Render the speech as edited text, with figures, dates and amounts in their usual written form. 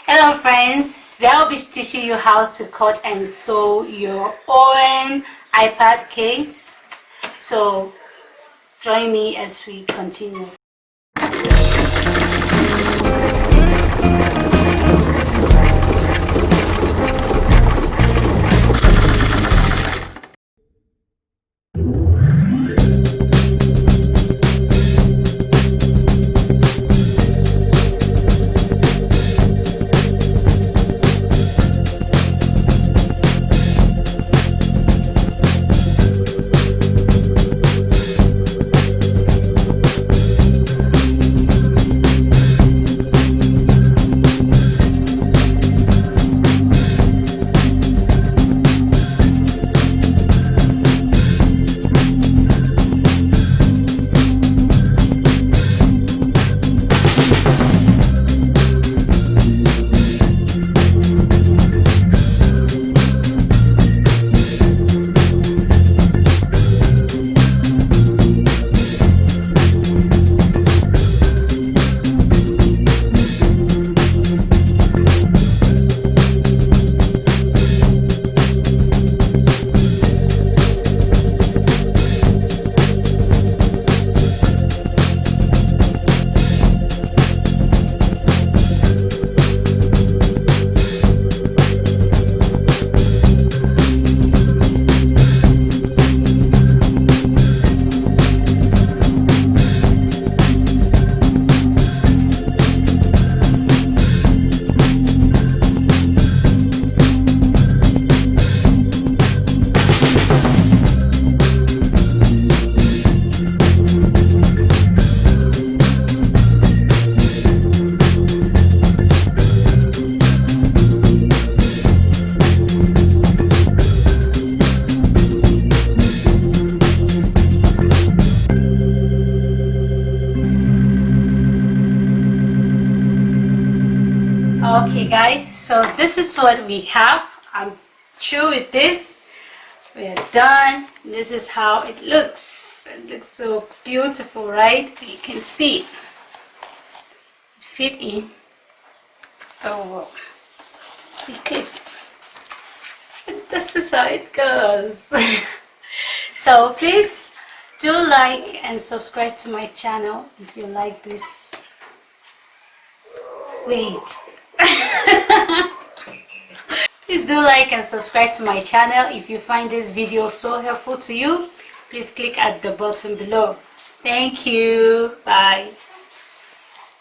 Hello friends, today I'll be teaching you how to cut and sew your own iPad case. So join me as we continue. Okay guys, so this is what we have. I'm through with this. We're done. This is how it looks. It looks so beautiful, right? You can see it fit in. Oh, we clipped. This is how it goes. So please do like and subscribe to my channel if you like this. Wait. Please do like and subscribe to my channel. If you find this video so helpful to you, please click at the button below. Thank you. Bye.